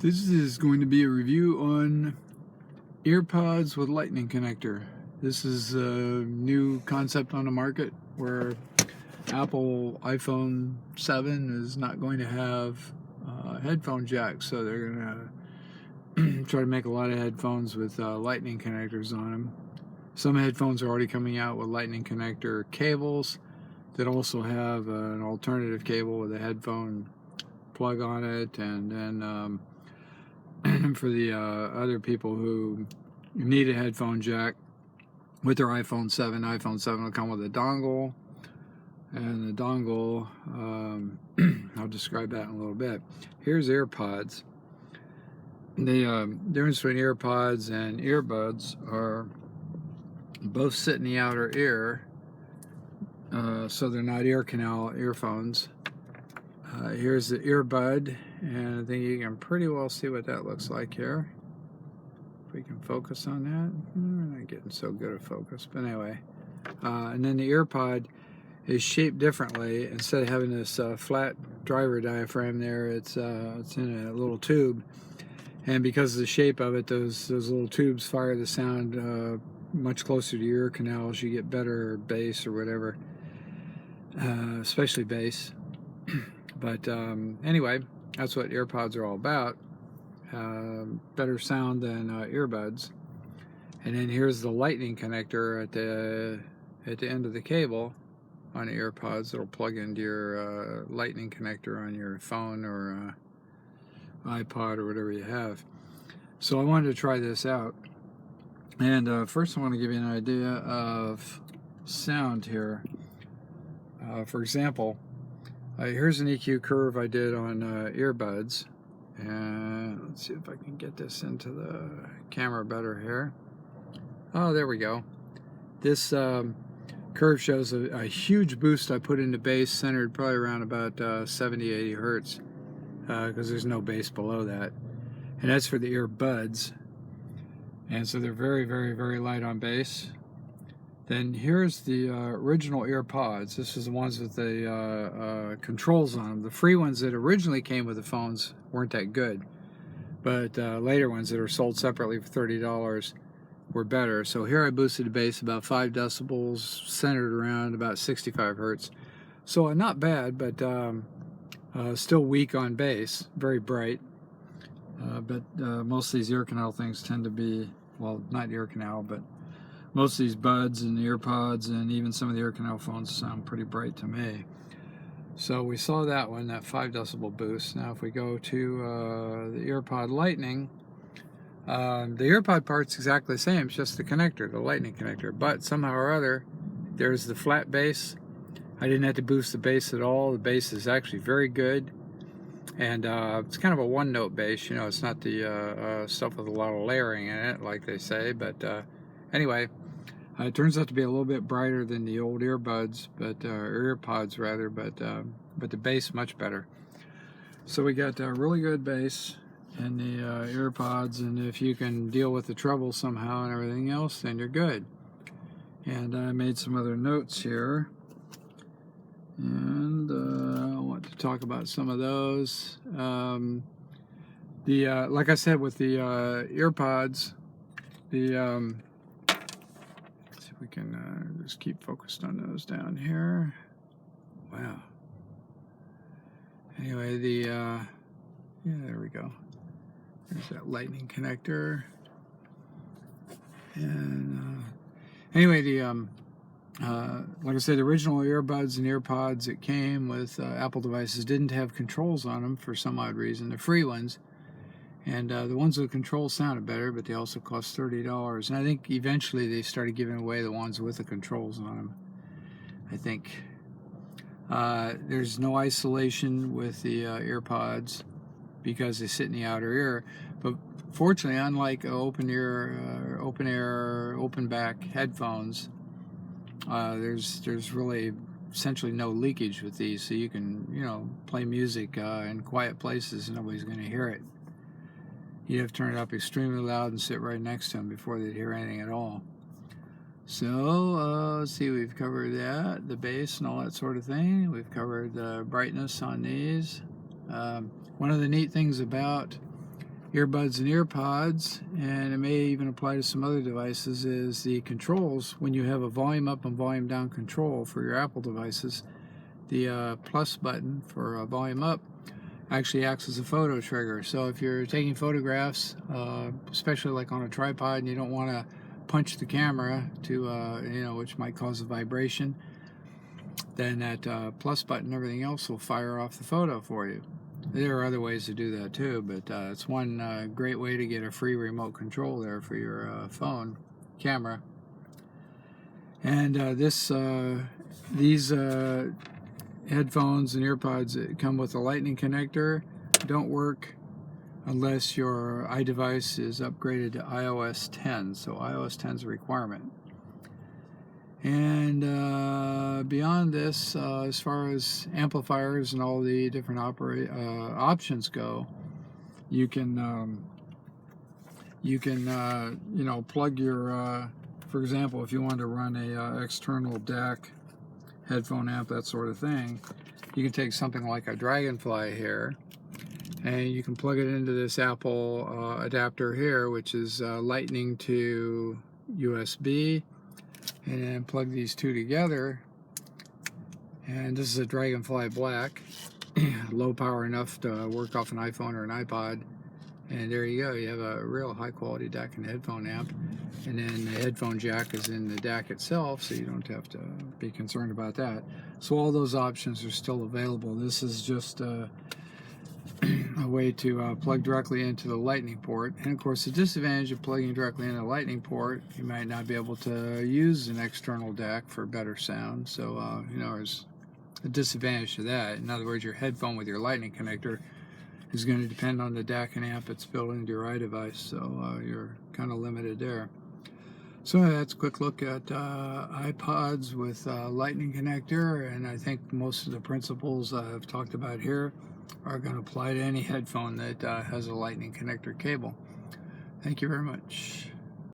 This is going to be a review on Earpods with lightning connector. This is a new concept on the market where Apple iPhone 7 is not going to have headphone jacks, so they're going to try to make a lot of headphones with lightning connectors on them. Some headphones are already coming out with lightning connector cables that also have an alternative cable with a headphone plug on it, and then for the other people who need a headphone jack with their iPhone 7 will come with a dongle, and the dongle, I'll describe that in a little bit. Here's AirPods. The difference between AirPods and earbuds are both sit in the outer ear, so they're not ear canal earphones. Here's the earbud, and I think you can pretty well see what that looks like here. If we can focus on that. We're not getting so good at focus, but anyway. And then the earpod is shaped differently. Instead of having this flat driver diaphragm there, it's in a little tube. And because of the shape of it, those little tubes fire the sound much closer to your ear canals. You get better bass or whatever, especially bass. But anyway, that's what AirPods are all about. Better sound than earbuds. And then here's the lightning connector at the end of the cable on the AirPods. It'll plug into your lightning connector on your phone or iPod or whatever you have. So I wanted to try this out. And first I want to give you an idea of sound here. For example, here's an EQ curve I did on earbuds, and let's see if I can get this into the camera better here. Oh, there we go. This curve shows a huge boost I put into bass, centered probably around about 70-80 hertz, because there's no bass below that, and that's for the earbuds, and so they're very, very, very light on bass. Then here's the original AirPods. This is the ones with the controls on them. The free ones that originally came with the phones weren't that good, but later ones that are sold separately for $30 were better. So here I boosted the bass about 5 decibels, centered around about 65 hertz. So not bad, but still weak on bass, very bright. But most of these ear canal things tend to be, well, not ear canal, but most of these buds and earpods and even some of the ear canal phones sound pretty bright to me. So we saw that one, that 5 decibel boost. Now if we go to the AirPod Lightning, the AirPod part's exactly the same. It's just the connector, the lightning connector. But somehow or other, there's the flat bass. I didn't have to boost the bass at all. The bass is actually very good. And it's kind of a one-note bass. You know, it's not the stuff with a lot of layering in it, like they say. But anyway, it turns out to be a little bit brighter than the old earbuds, but AirPods rather, but the bass much better. So we got really good bass in the AirPods, and if you can deal with the treble somehow and everything else, then you're good. And I made some other notes here, and I want to talk about some of those. Like I said, with the AirPods, we can just keep focused on those down here. Wow. Anyway, yeah, there we go. There's that lightning connector. And anyway, like I said, the original earbuds and earpods that came with Apple devices didn't have controls on them for some odd reason. The free ones. And the ones with controls sounded better, but they also cost $30. And I think eventually they started giving away the ones with the controls on them. I think there's no isolation with the AirPods because they sit in the outer ear. But fortunately, unlike open back headphones, there's really essentially no leakage with these, so you can play music in quiet places and nobody's going to hear it. You have to turn it up extremely loud and sit right next to them before they'd hear anything at all. So, let's see, we've covered that, the bass and all that sort of thing. We've covered the brightness on these. One of the neat things about earbuds and earpods, and it may even apply to some other devices, is the controls. When you have a volume up and volume down control for your Apple devices, the plus button for volume up actually acts as a photo trigger. So if you're taking photographs, especially like on a tripod, and you don't want to punch the camera to, which might cause a vibration, then that plus button, everything else will fire off the photo for you. There are other ways to do that too, but it's one great way to get a free remote control there for your phone camera. And these headphones and earpods come with a lightning connector. Don't work unless your iDevice is upgraded to iOS 10. So iOS 10 is a requirement. And beyond this, as far as amplifiers and all the different options go, you can plug your, for example, if you want to run a external DAC headphone amp, that sort of thing, you can take something like a Dragonfly here, and you can plug it into this Apple adapter here, which is lightning to USB, and then plug these two together. And this is a Dragonfly Black, low power enough to work off an iPhone or an iPod. And there you go, you have a real high quality DAC and headphone amp. And then the headphone jack is in the DAC itself, so you don't have to be concerned about that. So all those options are still available. This is just a way to plug directly into the lightning port. And of course, the disadvantage of plugging directly into the lightning port, you might not be able to use an external DAC for better sound. So there's a disadvantage to that. In other words, your headphone with your lightning connector is going to depend on the DAC and amp that's built into your iDevice, so you're kind of limited there. So that's a quick look at iPods with lightning connector, and I think most of the principles I've talked about here are going to apply to any headphone that has a lightning connector cable. Thank you very much.